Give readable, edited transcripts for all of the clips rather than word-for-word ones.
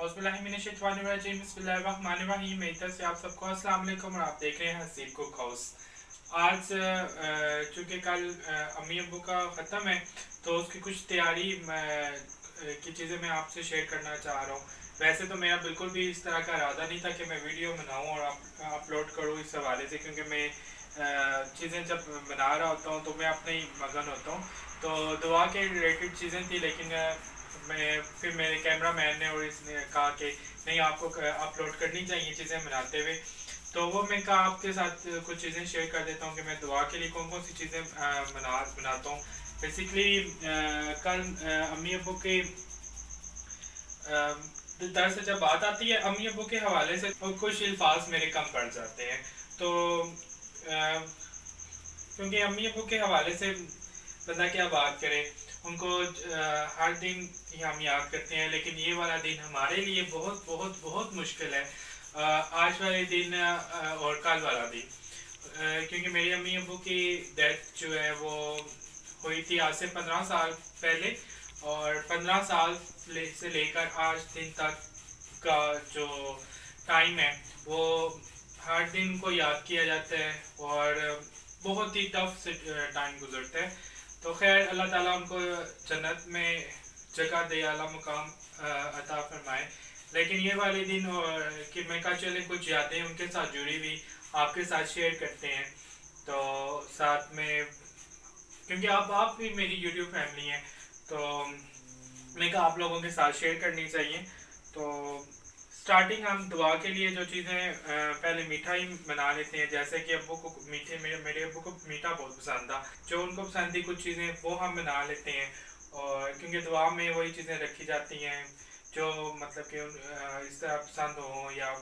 औज़ुबिल्लाहिमिनश्शैतानिर्रजीम बिस्मिल्लाहिर्रहमानिर्रहीम। मेरी तरफ से आप सबको अस्सलाम वालेकुम और आप देख रहे हैं हसीब कुक हाउस। आज चूँकि कल अम्मी अब्बू का ख़त्म है तो उसकी कुछ तैयारी की चीज़ें मैं आपसे शेयर करना चाह रहा हूँ। वैसे तो मेरा बिल्कुल भी इस तरह का इरादा नहीं था कि मैं वीडियो बनाऊँ और अपलोड करूँ इस हवाले से, क्योंकि मैं चीज़ें जब बना रहा होता हूँ तो मैं अपने ही मगन होता हूँ। तो दुआ के रिलेटेड चीज़ें थी, लेकिन मैं फिर मेरे कैमरा मैन ने और इसने कहा कि नहीं, आपको अपलोड करनी चाहिए चीज़ें बनाते हुए। तो वो मैं कहा आपके साथ कुछ चीज़ें शेयर कर देता हूँ कि मैं दुआ के लिए कौन कौन सी चीज़ें बनाता हूँ। बेसिकली कल अम्मी अब्बू के दरअसल जब बात आती है अम्मी अब्बू के हवाले से तो कुछ अल्फाज मेरे कम पड़ जाते हैं। तो क्योंकि अम्मी अब्बू के हवाले से बंदा क्या बात करे, उनको हर दिन ही हम याद करते हैं, लेकिन ये वाला दिन हमारे लिए बहुत बहुत बहुत मुश्किल है। आज वाले दिन और कल वाला दिन, क्योंकि मेरी अम्मी अब्बू की डेथ जो है वो हुई थी आज से 15 साल पहले, और 15 साल से लेकर आज दिन तक का जो टाइम है वो हर दिन को याद किया जाता है और बहुत ही टफ से टाइम गुजरता है। तो खैर अल्लाह ताला उनको जन्नत में जगह दे, आला मुकाम अता फरमाए। लेकिन ये वाले दिन कि मैं कहा चले कुछ यादें उनके साथ जुड़ी हुई आपके साथ शेयर करते हैं। तो साथ में क्योंकि आप भी मेरी यूट्यूब फैमिली हैं, तो मैं कहा आप लोगों के साथ शेयर करनी चाहिए। तो स्टार्टिंग हम दुआ के लिए जो चीज़ें पहले मीठा ही बना लेते हैं, जैसे कि अब्बू को मीठे मेरे अब्बू को मीठा बहुत पसंद था, जो उनको पसंद थी कुछ चीज़ें वो हम बना लेते हैं। और क्योंकि दुआ में वही चीज़ें रखी जाती हैं जो मतलब कि इस तरह पसंद हो, या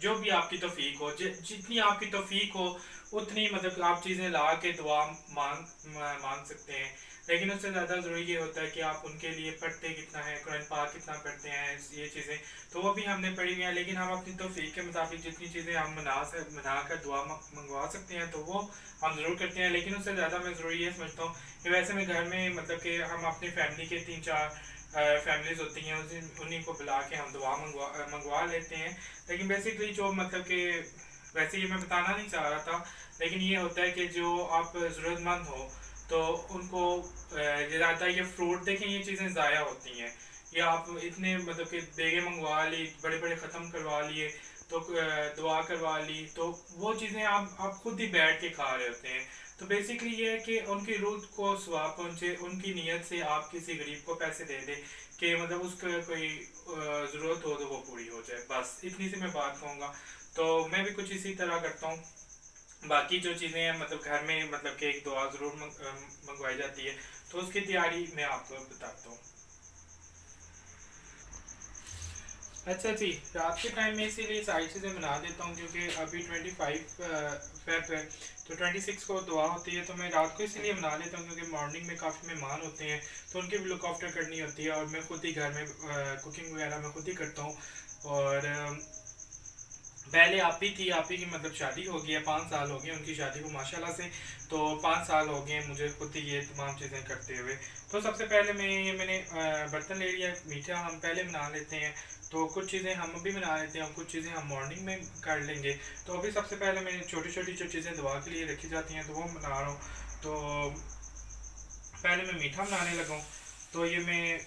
जो भी आपकी तौफीक हो, जितनी आपकी तौफीक हो उतनी मतलब आप चीज़ें ला के दुआ मांग सकते हैं। लेकिन उससे ज़्यादा ज़रूरी ये होता है कि आप उनके लिए पढ़ते कितना है, कुरान पाक कितना पढ़ते हैं, ये चीज़ें तो वो भी हमने पढ़ी हुई हैं। लेकिन हम अपनी तौफीक के मुताबिक जितनी चीज़ें हम बना कर दुआ मंगवा सकते हैं तो वो हम ज़रूर करते हैं। लेकिन उससे ज़्यादा मैं ज़रूरी ये समझता हूँ कि वैसे मैं घर में मतलब कि हम अपनी फैमिली के 3-4 फैमिलीज होती हैं, उन्हीं को बुला के हम दुआ मंगवा लेते हैं। लेकिन बेसिकली जो मतलब कि वैसे ये मैं बताना नहीं चाह रहा था, लेकिन ये होता है कि जो आप ज़रूरतमंद हो तो उनको ज़्यादा ये फ्रूट देखें, ये चीज़ें ज़ाया होती हैं, या आप इतने मतलब कि देगे मंगवा ली, बड़े बड़े ख़त्म करवा लिए, तो दुआ करवा ली, तो वो चीज़ें आप खुद ही बैठ के खा रहे होते हैं। तो बेसिकली ये है कि उनकी रूह को स्वाब पहुँचे, उनकी नीयत से आप किसी गरीब को पैसे दे दें कि मतलब उसका कोई ज़रूरत हो तो वो पूरी हो जाए, बस इतनी सी मैं बात कहूँगा। तो मैं भी कुछ इसी तरह करता हूँ। बाकी जो चीज़ें हैं मतलब घर में मतलब कि एक दुआ ज़रूर मंगवाई जाती है, तो उसकी तैयारी मैं आपको बताता हूँ। अच्छा जी, रात के टाइम में इसीलिए सारी चीज़ें बना देता हूँ क्योंकि अभी 25 फेब है, तो 26 को दुआ होती है, तो मैं रात को इसीलिए बना लेता हूँ क्योंकि मॉर्निंग में काफ़ी मेहमान होते हैं तो उनकी भी लुक आफ्टर करनी होती है, और मैं खुद ही घर में कुकिंग वगैरह मैं खुद ही करता हूँ। और पहले आप ही थी, आप ही की मतलब शादी हो गई है, 5 साल हो गए उनकी शादी को माशाल्लाह से, तो 5 साल हो गए मुझे खुद ही ये तमाम चीज़ें करते हुए। तो सबसे पहले मैंने बर्तन ले लिया, मीठा हम पहले बना लेते हैं, तो कुछ चीज़ें हम अभी बना लेते हैं, कुछ चीज़ें हम मॉर्निंग में कर लेंगे। तो अभी सबसे पहले मैंने छोटी छोटी जो चीज़ें दवा के लिए रखी जाती हैं तो वो बना रहा हूँ। तो पहले मैं मीठा बनाने लगा हूँ, तो ये मैं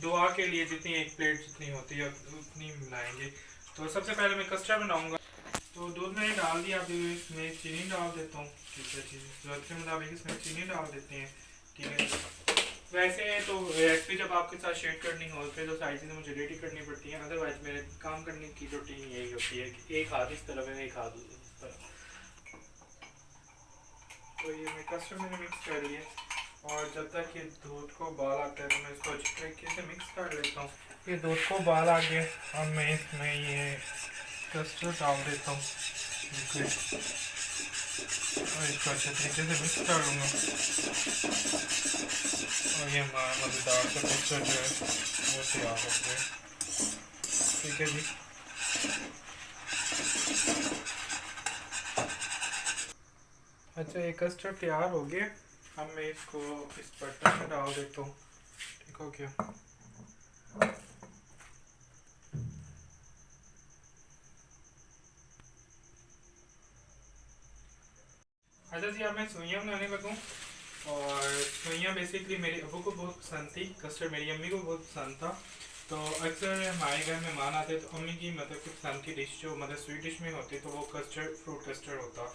दुआ के लिए जितनी एक प्लेट जितनी होती है उतनी बनाएंगे। तो सबसे पहले मैं कस्टर्ड बनाऊंगा। तो दूध मैंने डाल दिया, अभी इसमें चीनी डाल देता हूँ। ठीक है, चीज़ ज़रूरत के मुताबिक इसमें चीनी डाल देते हैं। ठीक है, वैसे तो रेसिपी जब आपके साथ शेयर करनी हो फिर तो सारी चीज़ें मुझे रेडी करनी पड़ती हैं, अदरवाइज मेरे काम करने की रूटीन यही होती है कि एक हाथ इस तरफ है, एक हाथ उस तरफ। तो ये मैं कस्टर्ड मैंने मिक्स कर लिया, और जब तक ये दूध को उबाल आता है तो मैं इसको अच्छी तरीके से मिक्स कर लेता हूँ। ये दूध को उबाल आ गया, अब मैं इसमें ये कस्टर्ड डाल देता हूँ और इसको अच्छे तरीके से मिक्स कर लूँगा। और ये हमारा मज़ेदार सा कस्टर्ड जो है वो तैयार हो गया। ठीक है जी, अच्छा ये कस्टर्ड तैयार हो गया, अब मैं इसको इस बर्तन में डाल देता हूँ। ठीक हो गया, अच्छा जी, अब मैं सुइयाँ बनाने लगूँ। और सुइयाँ बेसिकली मेरे अबू को बहुत पसंद थी, कस्टर्ड मेरी अम्मी को बहुत पसंद था। तो अक्सर हमारे घर मेहमान आते तो अम्मी की मतलब कि पसंद की डिश जो मतलब स्वीट डिश में होती तो वो कस्टर्ड, फ्रूट कस्टर्ड होता।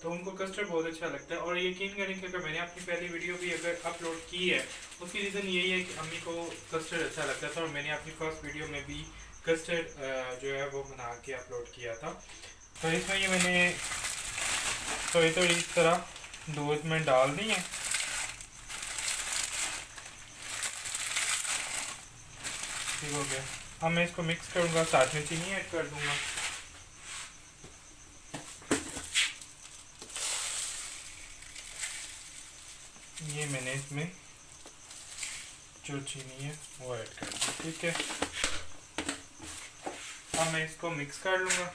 तो उनको कस्टर्ड बहुत अच्छा लगता है। और यकीन करें कि अगर मैंने अपनी पहली वीडियो भी अगर अपलोड की है, उसकी रीज़न यही है कि अम्मी को कस्टर्ड अच्छा लगता था। और मैंने अपनी फर्स्ट वीडियो में भी कस्टर्ड जो है वो बना के अपलोड किया था। तो इसमें ये मैंने थोड़ी थोड़ी इस तरह दूध में डाल दी है। ठीक हो गया। अब मैं इसको मिक्स करूँगा, साथ में चीनी ऐड कर दूँगा। ये मैंने इसमें जो चीनी है वो ऐड कर दी। ठीक है, अब मैं इसको मिक्स कर लूँगा।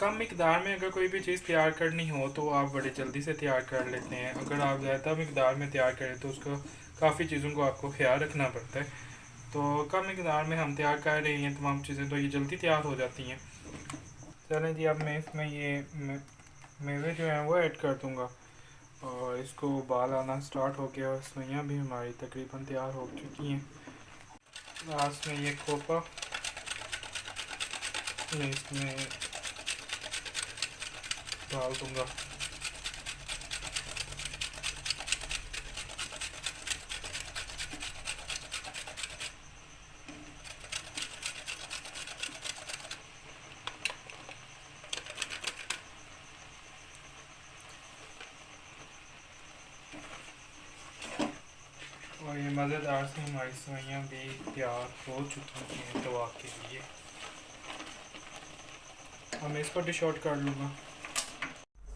कम मिकदार में अगर कोई भी चीज़ तैयार करनी हो तो आप बड़े जल्दी से तैयार कर लेते हैं। अगर आप ज़्यादा मिकदार में तैयार करें तो उसको काफ़ी चीज़ों को आपको ख्याल रखना पड़ता है। तो कम मिकदार में हम तैयार कर रहे हैं तमाम चीज़ें, तो ये जल्दी तैयार हो जाती हैं। चलें जी, अब मैं इसमें ये मेवे जो हैं वो ऐड कर दूँगा। और इसको उबाल आना स्टार्ट हो गया और सुइयाँ भी हमारी तकरीबन तैयार हो चुकी हैं। लास्ट में ये खोपा मैं इसमें डाल दूँगा। और ये मज़ेदार से हमारी सेवइयाँ भी तैयार हो चुकी हैं दवा के लिए। अब मैं इसको डिश आउट कर लूँगा।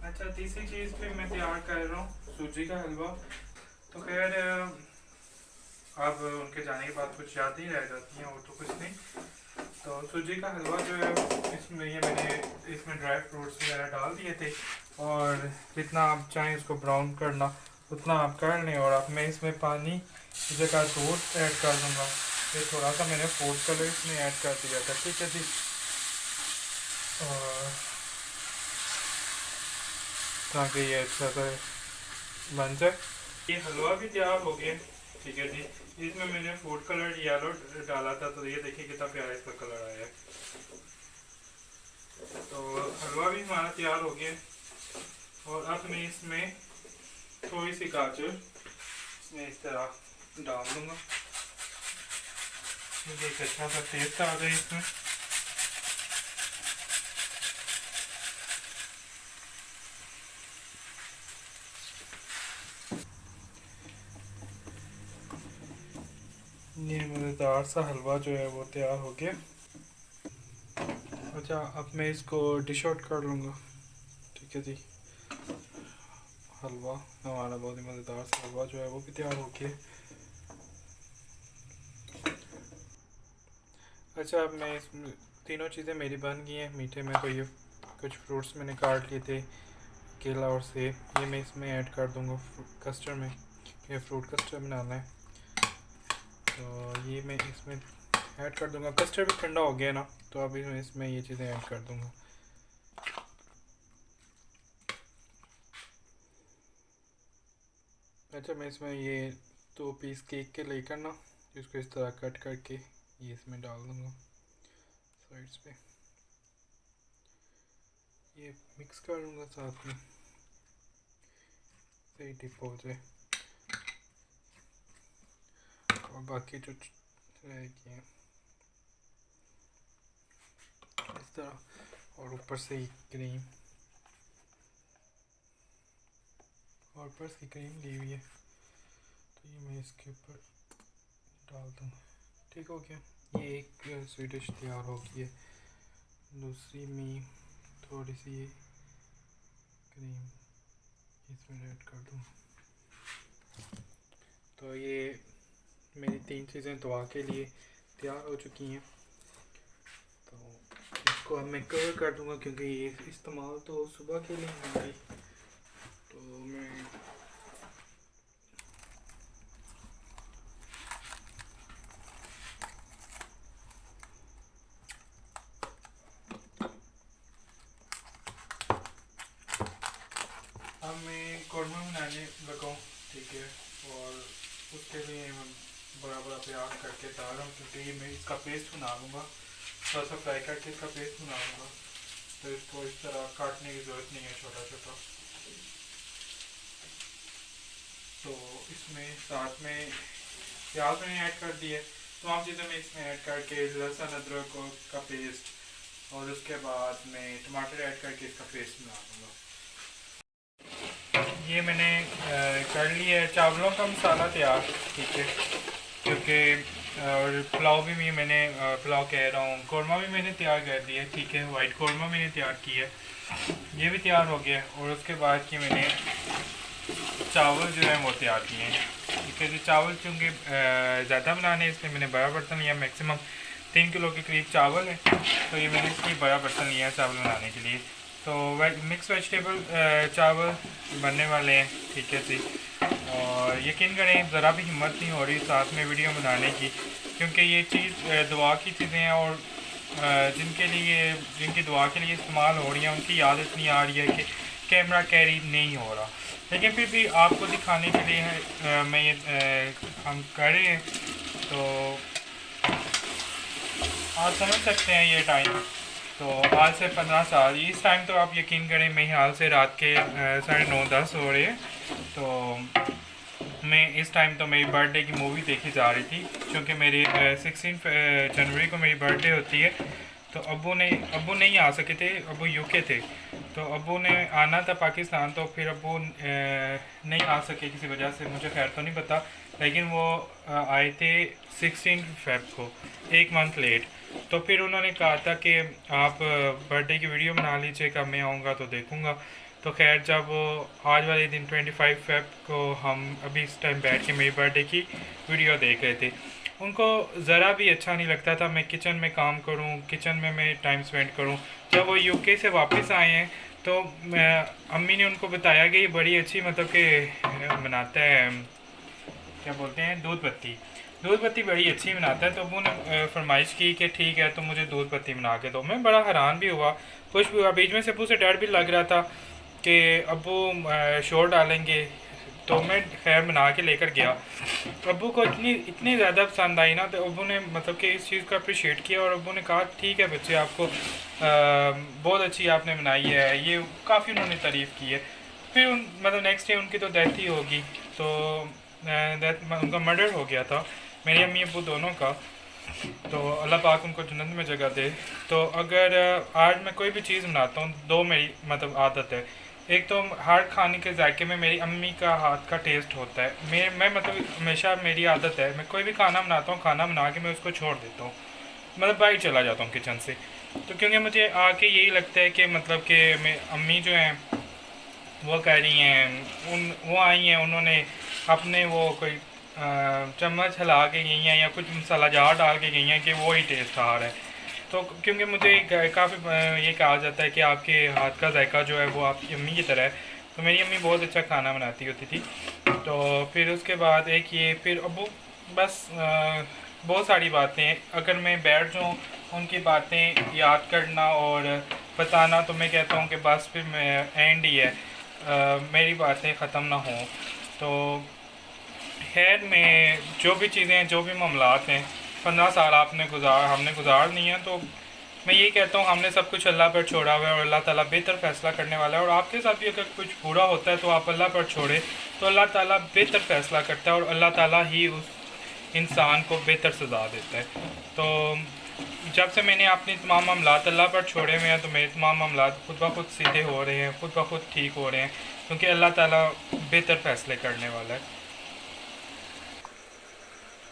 अच्छा, तीसरी चीज़ पे मैं तैयार कर रहा हूँ सूजी का हलवा। तो खैर अब उनके जाने के बाद कुछ याद ही रह जाती हैं और तो कुछ नहीं। तो सूजी का हलवा जो है इसमें ये मैंने इसमें ड्राई फ्रूट्स वगैरह डाल दिए थे। और जितना आप चाहें इसको ब्राउन करना उतना आप कर लें। और अब मैं इसमें पानी की जगह दूध ऐड कर दूँगा। ये थोड़ा सा मैंने फूड कलर इसमें ऐड कर दिया था। ठीक है जी, और ताकि ये अच्छा सा बन जाए। ये हलवा भी तैयार हो गया। ठीक है जी, इसमें मैंने फूड कलर येलो डाला था तो ये देखिए कितना प्यारा इसका कलर आया है। तो हलवा भी हमारा तैयार हो गया। और अब मैं इसमें थोड़ी सी गाजर इसमें इस तरह डाल दूँगा। मुझे एक अच्छा सा टेस्ट आ जाए इसमें। ये मज़ेदार सा हलवा जो है वो तैयार हो गया। अच्छा, अब मैं इसको डिश आउट कर लूँगा। ठीक है जी, हलवा हमारा बहुत ही मज़ेदार सा हलवा जो है वो भी तैयार हो गया। अच्छा, अब मैं इसमें तीनों चीज़ें मेरी बन गई हैं। मीठे में तो ये कुछ फ्रूट्स मैंने काट लिए थे, केला और सेब, ये मैं इसमें ऐड कर दूँगा कस्टर्ड में। ये फ्रूट कस्टर्ड बनाना है तो ये मैं इसमें ऐड कर दूँगा। कस्टर्ड भी ठंडा हो गया ना, तो अभी मैं इसमें ये चीज़ें ऐड कर दूँगा। अच्छा, मैं इसमें ये 2 पीस केक के लेकर ना इसको इस तरह कट करके ये इसमें डाल दूँगा साइड्स पे। ये मिक्स कर लूँगा साथ में, सही डिप हो जाए। और बाकी जो रह गए इस तरह, और ऊपर से ही क्रीम, और ऊपर से क्रीम ली हुई है तो ये मैं इसके ऊपर डाल दूँगा। ठीक हो गया, ये एक स्वीट डिश तैयार हो गई है। दूसरी में थोड़ी सी ये क्रीम इसमें ऐड कर दूँगा। तो ये मेरी 3 चीज़ें दुआ के लिए तैयार हो चुकी हैं। तो इसको अब मैं कवर कर दूँगा क्योंकि ये इस्तेमाल तो सुबह के लिए होंगी। तो मैं उसके लिए मैं बड़ा बड़ा प्याज करके डाल रहा हूँ, क्योंकि ये मैं इसका पेस्ट बना लूँगा, थोड़ा सा फ्राई करके इसका पेस्ट बना लूँगा, तो इसको इस तरह काटने की ज़रूरत नहीं है छोटा छोटा। तो इसमें साथ में प्याज मैंने ऐड कर दिया, तमाम चीज़ें मैं इसमें ऐड करके लहसुन अदरक का पेस्ट, और उसके बाद मैं टमाटर ऐड करके इसका पेस्ट बना दूँगा। ये मैंने कर लिया है चावलों का मसाला तैयार, ठीक है, क्योंकि और पुलाव भी मैंने पुलाव कह रहा हूँ, कौरमा भी मैंने तैयार कर दिया है, ठीक है, वाइट कौरमा मैंने तैयार किया है, ये भी तैयार हो गया। और उसके बाद कि मैंने चावल जो है वो तैयार किए हैं, ठीक है जी। चावल चूँकि ज़्यादा बनाने इसलिए मैंने बड़ा बर्तन लिया, मैक्सिमम 3 किलो के करीब चावल है, तो ये मैंने इसलिए बड़ा बर्तन लिया है चावल बनाने के लिए। तो मिक्स वेजिटेबल चावल बनने वाले हैं, ठीक है जी। और यकीन करें ज़रा भी हिम्मत नहीं हो रही साथ में वीडियो बनाने की, क्योंकि ये चीज़ दुआ की चीज़ें हैं, और जिनकी दुआ के लिए इस्तेमाल हो रही हैं उनकी आदत नहीं आ रही है कि कैमरा कैरी नहीं हो रहा, लेकिन फिर भी आपको दिखाने के लिए मैं ये हम कर रहे हैं। तो आप समझ सकते हैं ये टाइम, तो आज से 15 साल, इस टाइम तो आप यकीन करें मेरे हाल से रात के 9:30-10 हो रहे हैं। तो मैं इस टाइम तो मेरी बर्थडे की मूवी देखी जा रही थी, क्योंकि मेरी 16 जनवरी को मेरी बर्थडे होती है। तो अब्बू नहीं आ सके थे, अब्बू यूके थे, तो अब्बू ने आना था पाकिस्तान, तो फिर अब्बू नहीं आ सके किसी वजह से, मुझे खैर तो नहीं पता, लेकिन वो आए थे 16 फेब को, 1 मंथ लेट। तो फिर उन्होंने कहा था कि आप बर्थडे की वीडियो बना लीजिएगा, मैं आऊँगा तो देखूँगा। तो खैर जब आज वाले दिन 25 फेब को हम अभी इस टाइम बैठ के मेरी बर्थडे की वीडियो देख रहे थे, उनको ज़रा भी अच्छा नहीं लगता था मैं किचन में काम करूं, किचन में मैं टाइम स्पेंड करूं। जब वो यूके से वापस आए हैं तो अम्मी ने उनको बताया कि ये बड़ी अच्छी मतलब कि बनाता है, क्या बोलते हैं, दूध पत्ती बड़ी अच्छी बनाता है। तो अब्बू ने फरमाइश की कि ठीक है तो मुझे दूध पत्ती बना के दो। मैं बड़ा हैरान भी हुआ, खुश भी हुआ, बीच में से अब्बू से डर भी लग रहा था कि अब्बू शोर डालेंगे, तो मैं खैर बना के लेकर गया। अब्बू को इतनी ज़्यादा पसंद आई ना, तो अब्बू ने मतलब कि इस चीज़ को अप्रिशिएट किया, और अब्बू ने कहा ठीक है बच्चे, आपको बहुत अच्छी आपने बनाई है, ये काफ़ी उन्होंने तारीफ़ की है। फिर मतलब नेक्स्ट डे उनकी तो डेथ ही होगी, तो उनका मर्डर हो गया था, मेरी अम्मी अब्बू दोनों का। तो अल्लाह पाक उनको जन्नत में जगह दे। तो अगर आज मैं कोई भी चीज़ बनाता हूँ, दो मेरी मतलब आदत है, एक तो हर खाने के जायके में मेरी अम्मी का हाथ का टेस्ट होता है। मैं मतलब हमेशा मेरी आदत है, मैं कोई भी खाना बनाता हूँ, खाना बना के मैं उसको छोड़ देता हूँ, मतलब बाहर चला जाता हूँ किचन से। तो क्योंकि मुझे आके यही लगता है कि मतलब कि मैं अम्मी जो हैं वो कह रही हैं, वो आई हैं, उन्होंने अपने वो कोई चम्मच हिला के गई हैं या कुछ मसाला जार डाल के गई हैं कि वो ही टेस्ट आ रहा है। तो क्योंकि मुझे काफ़ी ये कहा जाता है कि आपके हाथ का जायका जो है वो आपकी अम्मी की तरह है, तो मेरी अम्मी बहुत अच्छा खाना बनाती होती थी। तो फिर उसके बाद एक ये फिर अब्बू बस बहुत सारी बातें, अगर मैं बैठ जाऊँ उनकी बातें याद करना और बताना, तो मैं कहता हूँ कि बस फिर मैं एंड ही है, मेरी बातें ख़त्म ना हों। तो खैर में जो भी चीज़ें हैं, जो भी मामलात हैं, 15 साल हमने गुजारनी है, तो मैं ये कहता हूँ हमने सब कुछ अल्लाह पर छोड़ा हुआ है, और अल्लाह ताला बेहतर फ़ैसला करने वाला है। और आपके साथ भी अगर कुछ बुरा होता है तो आप अल्लाह पर छोड़े, तो अल्लाह ताला बेहतर फ़ैसला करता है, और अल्लाह ताला ही उस इंसान को बेहतर सज़ा देता है। तो जब से मैंने अपने तमाम मामलात अल्लाह पर छोड़े हुए हैं, तो मेरे तमाम मामलात खुद ब खुद सीधे हो रहे हैं, खुद ब खुद ठीक हो रहे हैं, क्योंकि अल्लाह ताला बेहतर फ़ैसले करने वाला है।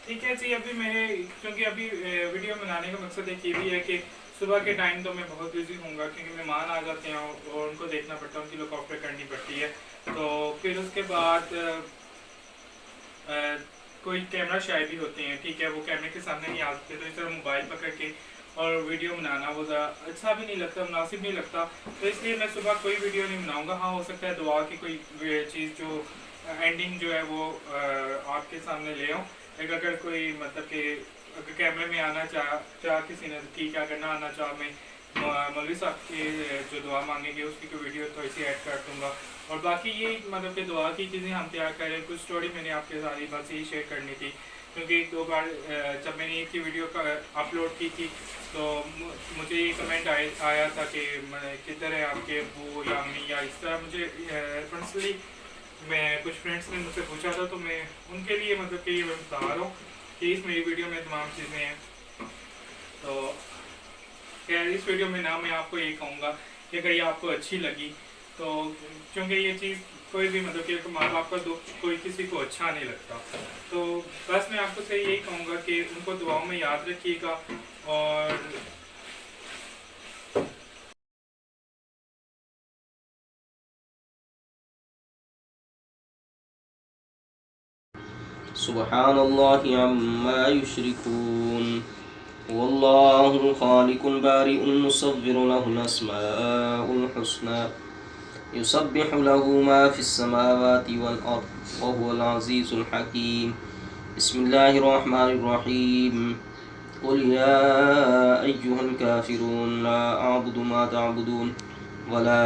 ठीक है जी, अभी मेरे क्योंकि अभी वीडियो बनाने का मकसद एक ये भी है कि सुबह के टाइम तो मैं बहुत बिजी हूँगा, क्योंकि मेहमान आ जाते हैं और उनको देखना पड़ता है, उनकी लुक आफ्टर करनी पड़ती है। तो फिर उसके बाद कोई कैमरा शायद भी होते हैं, ठीक है, वो कैमरे के सामने नहीं आ सकते, तो इस तरह मोबाइल पकड़ के और वीडियो बनाना वो ज़रा अच्छा भी नहीं लगता, मुनासिब नहीं लगता। तो इसलिए मैं सुबह कोई वीडियो नहीं बनाऊँगा। हाँ, हो सकता है दुआ की कोई चीज़ जो एंडिंग जो है वो आपके सामने ले आऊँ। अगर कोई मतलब कि अगर कैमरे में आना चाह किसी ने, ठीक है, अगर ना आना चाह, मैं मौलवी साहब के जो दुआ मांगेंगे उसकी कोई वीडियो थोड़ी सी ऐड कर दूँगा। और बाकी ये मतलब कि दुआ की चीज़ें हम तैयार कर रहे हैं। कुछ स्टोरी मैंने आपके साथ ही बस यही शेयर करनी थी, क्योंकि एक दो बार जब मैंने ईद की वीडियो का अपलोड की थी तो मुझे ये कमेंट आया था कि किधर है आपके अबू या अम्मी, या इस तरह मुझे पर्सनली मैं कुछ फ्रेंड्स ने मुझसे पूछा था, तो मैं उनके लिए मतलब कि ये मैं बता रहा हूँ कि इस मेरी वीडियो में तमाम चीज़ें हैं। तो खैर इस वीडियो में ना मैं आपको ये कहूँगा कि अगर ये आपको अच्छी लगी तो, क्योंकि ये चीज़ कोई भी मतलब कि माँ बाप का दुख कोई किसी को अच्छा नहीं लगता, तो बस मैं आपको से यही कहूँगा कि उनको दुआओं में याद रखिएगा। और सुब्हानल्लाहि अम्मा युश्रिकून। वल्लाहु खालिकुल बारिउल मुसव्विरु लहुल अस्माउल हुस्ना युसब्बिहु लहु मा फिस समावाति वल अर्द व हुवल अज़ीज़ुल हकीम। बिस्मिल्लाहिर रहमानिर रहीम। कुल या अय्युहल काफिरून ला अअबुदु मा तअबुदून वला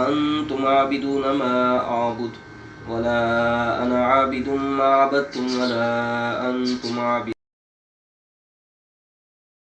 अंतुम आबिदून मा अअबुदु वला अना आबिदुम मा अबदतुम वला अंतुम आबिदून